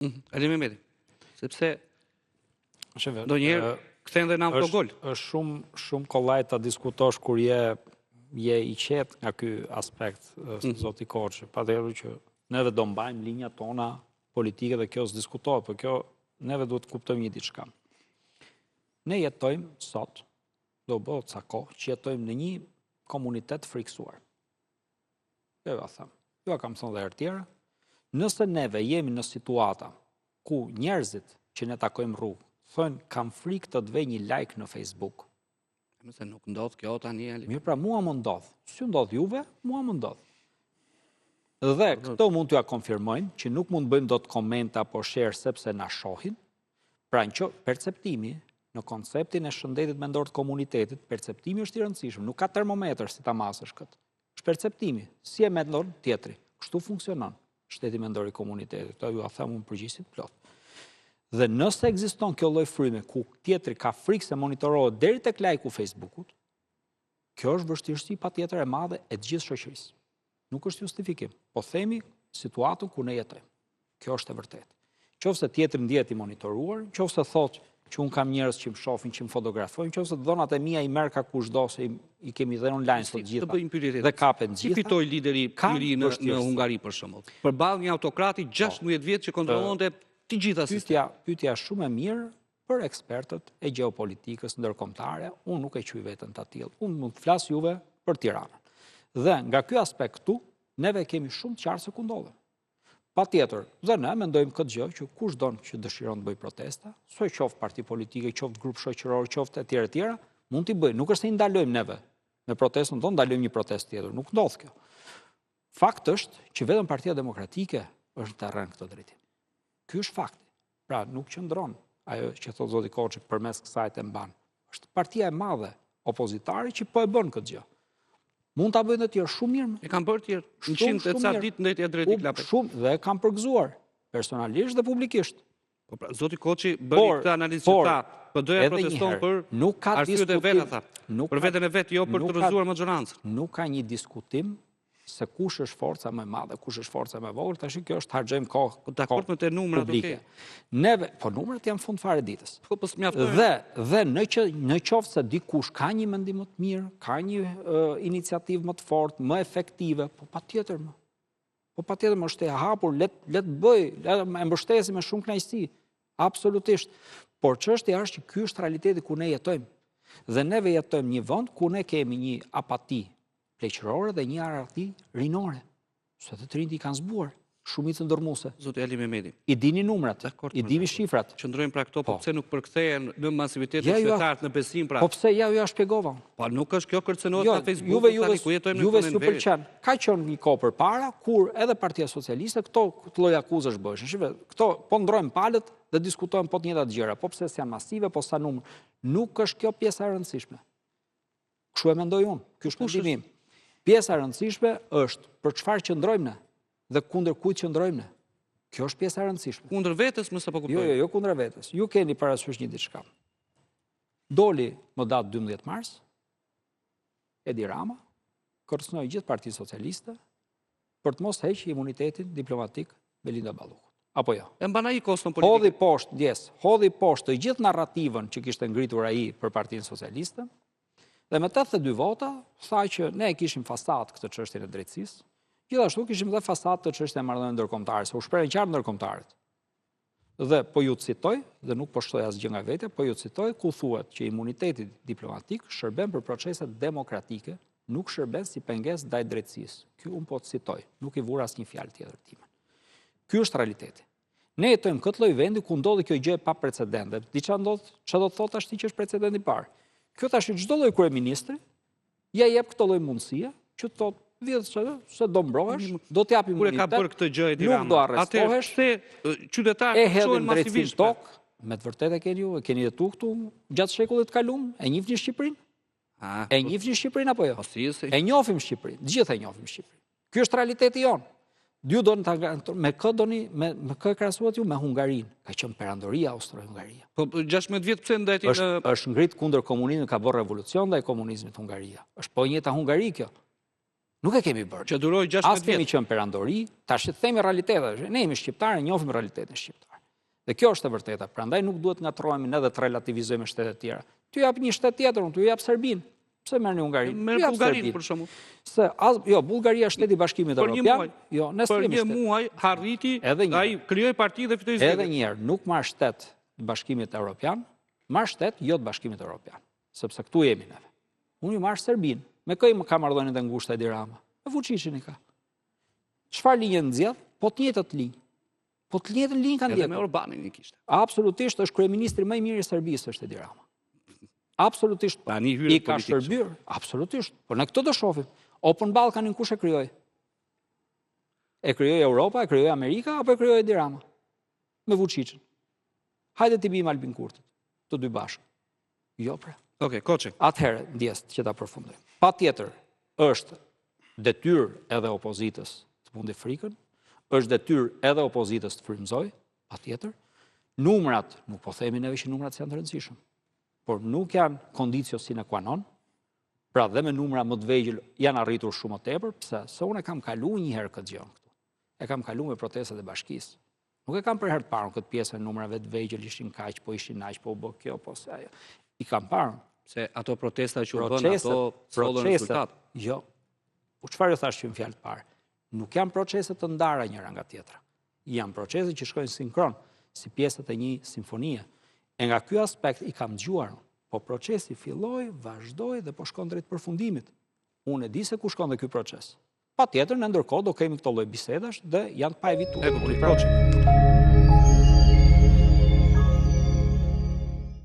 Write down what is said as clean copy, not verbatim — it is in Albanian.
Ali Mehmeti, sepse ndonjëherë kthehen dhe në autogol. Është shumë kollaj ta diskutosh kur je i qetë nga ky aspekt, zoti Korçi. Patjetër që neve do mbajmë linjat tona politike dhe kjo s'diskutohet, por kjo neve duhet të kuptojmë një diçka. Ne jetojmë sot, do bëhet ca kohë që jetojmë në një komunitet friksuar. Jo ja them. Jo kam thënë dhe herë tjera. Nëse neve jemi në situata ku njerëzit që ne takojmë rrugë thonë kam frikë të vej një like në Facebook. Nëse nuk ndodh kjo tani. Mirë, pra mua më ndodh. Si ndodh juve, mua më ndodh. Dhe këto mund t'ja konfirmojmë që nuk mund bëjmë dot komente apo share sepse na shohin. Pra në perceptimi në konceptin e shëndetit mendor të komunitetit, perceptimi është i rëndësishëm, nuk ka termometër si ta masësh këtë. Është perceptimi, si e mendon tjetri. Kështu funksionon shteti mendor i komunitetit. Këto ju a them unë përgjithësi të plot. Dhe nëse ekziston kjo lloj fryme ku tjetri ka frikë se monitorohet deri tek like-u Facebookut, kjo është vështirësi patjetër e madhe e të gjithë shoqërisë. Nuk është justifikim, po themi situatën ku ne jetojmë. Kjo është e vërtetë. Qofse tjetri ndihet i monitoruar, qofse thotë që unë kam njerëz që më shohin, që më fotografojnë, qofse dhonat e mia i merr ka kushdo se i kemi dhe online sot gjitha. Dhe kapen gjitha. Si fitoi lideri i në Hungari për shembull? Përballë një autokrati 16 vjet që kontrollonte të gjitha sistemet. Pyetja shumë e mirë për ekspertët e gjeopolitikës ndërkombëtare. Unë nuk e quaj veten ta tillë. Unë mund të flas juve për Tiranën. Dhe nga ky aspekt këtu, neve kemi shumë të qartë se ku ndodhem. Patjetër, dhe ne mendojmë këtë gjë që kushdo që dëshiron të bëjë protesta, qoftë parti politike, qoftë grup shoqëror, qoftë etj, mund t'i bëjë. Nuk është se i ndalojmë neve me protestën tonë, ndalojmë një protestë tjetër. Nuk ndodh kjo. Fakt është që vetëm Partia Demokratike është në terren këtë drejtim. Ky është fakti. Pra, nuk qëndron ajo që thot zoti Korçi përmes kësaj të mban. Është partia e madhe opozitare që po e bën këtë gjë. Mund ta bëjnë të tjerë shumë mirë. E kanë bërë tjerë 100 e ca ditë ndërtja drejt i klapit. Shumë dhe e kanë përgëzuar personalisht dhe publikisht. Po pra, zoti Korçi bëri këtë analizë që tha, PD-ja proteston për arsyet e vet ata. Për veten e vet, jo për të rrëzuar maxhorancën. Nuk ka një diskutim se kush është forca më e madhe, kush është forca më e vogël, tash kjo është harxojmë kohë. Dakord me të numrat publike. Neve, po numrat janë fund fare ditës. Po s'mjaftojnë. Dhe në qoftë se dikush ka një mendim më të mirë, ka një iniciativë më të fortë, më efektive, po patjetër më. Po patjetër më është e hapur, le të bëj, le e mbështesim me shumë kënaqësi. Absolutisht. Por çështja është që ky është realiteti ku ne jetojmë. Dhe neve jetojmë një vend ku ne kemi një apati pleqërore dhe një arati rinore. Se të trinjt i kanë zbuar, shumicën ndërmuese. Zoti Ali Mehmeti. I dini numrat, i dini shifrat. Qëndrojmë pra këto, po pse nuk përkthehen në masivitetin qytetar në besim pra? Po pse ja shpjegova. Po nuk është kjo kërcënohet nga Facebooku tani ku jetojmë në Juve s'ju pëlqen. Ka qenë një kohë përpara kur edhe Partia Socialiste këto lloj akuzash bëshin. Shive, këto po ndrojmë palët dhe diskutojmë po të njëjtat gjëra, po pse janë masive, po sa numër. Nuk është kjo pjesa e rëndësishme. Kështu e mendoj unë. Ky është mendimi im. Pjesa e rëndësishme është për çfarë qëndrojmë ne dhe kundër kujt qëndrojmë ne. Kjo është pjesa e rëndësishme. Kundër vetes më sapo kuptoj. Jo kundër vetes. Ju keni parasysh një diçka. Doli më datë 12 mars, Edi Rama kërcënoi gjithë Partinë Socialiste për të mos heqë imunitetin diplomatik Belinda Ballukut. Apo jo? E mban ai koston politik. Hodhi poshtë të gjithë narrativën që kishte ngritur ai për Partinë Socialiste. Dhe me 82 vota, tha që ne kishim fasat këtë çështjen e drejtësisë, gjithashtu kishim dhe fasat të çështjes e marrëdhënieve ndërkombëtare, se u shprehën qartë ndërkombëtarët. Dhe po ju citoj, dhe nuk po shtoj asgjë nga vetja, po ju citoj ku thuhet që imuniteti diplomatik shërben për procese demokratike, nuk shërben si pengesë ndaj drejtësisë. Ky un po citoj, nuk i vura asnjë fjalë tjetër time. Ky është realiteti. Ne jetojmë këtë lloj vendi ku ndodhi kjo gjë pa precedente. Diçka ndodh, çfarë do të thotë tash që është precedenti i parë? Kjo tash çdo lloj kryeministri ja jep këtë lloj mundësie që të thotë vjedh se do mbrohesh, do të japi imunitet. Kur e ka bërë këtë gjë Edi Rama, nuk do arrestohesh, se qytetarët shohin masivisht tokë. Me të vërtetë e keni ju, e keni jetuar këtu gjatë shekullit të kaluar, e njihni Shqipërinë? E njihni Shqipërinë apo jo? E njohim Shqipërinë, të gjithë e njohim Shqipërinë. Ky është realiteti jon. Ju doni ta me kë doni me kë krahasuat ju me Hungarinë. Ka qenë perandoria Austro-Hungaria. Po 16 vjet pse ndajti është ngrit kundër komunizmit, ka bërë revolucion ndaj komunizmit Hungaria. Është po njëjta Hungari kjo. Nuk e kemi bërë. Që duroi 16 vjet. As kemi qenë perandori, tash themi realitetet. Ne jemi shqiptarë, njohim realitetin shqiptar. Dhe kjo është e vërteta. Prandaj nuk duhet ngatrohemi ne dhe të relativizojmë shtetet tjera. Ty jap një shtet tjetër, unë ty jap Serbinë. Pse merrni Hungarinë? Merr Bullgarinë për shembull. Jo, Bullgaria është shteti i Bashkimit Evropian. Jo, për një muaj harriti, ai krijoi parti dhe fitoi zgjedhjet. Edhe një herë, nuk marr shtet të Bashkimit Evropian, marr shtet jo të Bashkimit Evropian, sepse këtu jemi neve. Unë i marr Serbinë, me kë ka marrëdhënien e ngushta Edi Rama? Me Vučićin i ka. Çfarë linje nxjerr? Po të njëjtat linjë. Po të njëjtën linjë kanë ndjekur. Edhe me Orbanin i kishte. Absolutisht është kryeministri më i mirë i Serbisë është Edi Rama. Absolutisht. I ka shërbyer, absolutisht. Po ne këtë do shohim. Open Balkanin kush e krijoi? E krijoi Europa, e krijoi Amerika apo e krijoi Edi Rama? Me Vučićin. Hajde t'i bijmë Albin Kurtit, të dy bashkë. Jo pre. Okej, Koçi. Atëherë, ndjesë që ta përfundojmë. Patjetër, është detyrë edhe opozitës të mundi frikën, është detyrë edhe opozitës të frymëzojë, patjetër. Numrat, nuk po themi neve që numrat janë të rëndësishëm, por nuk janë kondicio sine qua non. Pra dhe me numra më të vegjël janë arritur shumë më tepër, pse? Se unë e kam kaluar një herë këtë gjë këtu. E kam kaluar me protestat e bashkisë. Nuk e kam për herë të parë këtë pjesë e numrave të vegjël ishin kaq, po ishin aq, po u bë kjo, po se ajo. I kam parë se ato protesta që u bën ato sollën rezultat. Jo. Po çfarë thash që në fjalë të parë? Nuk janë procese të ndara njëra nga tjetra. Janë procese që shkojnë sinkron, si pjesët e një simfonie. E nga ky aspekt i kam dëgjuar, po procesi filloi, vazhdoi dhe po shkon drejt përfundimit. Unë e di se ku shkon dhe ky proces. Patjetër, në ndërkohë do kemi këto lloj bisedash dhe janë të paevituara.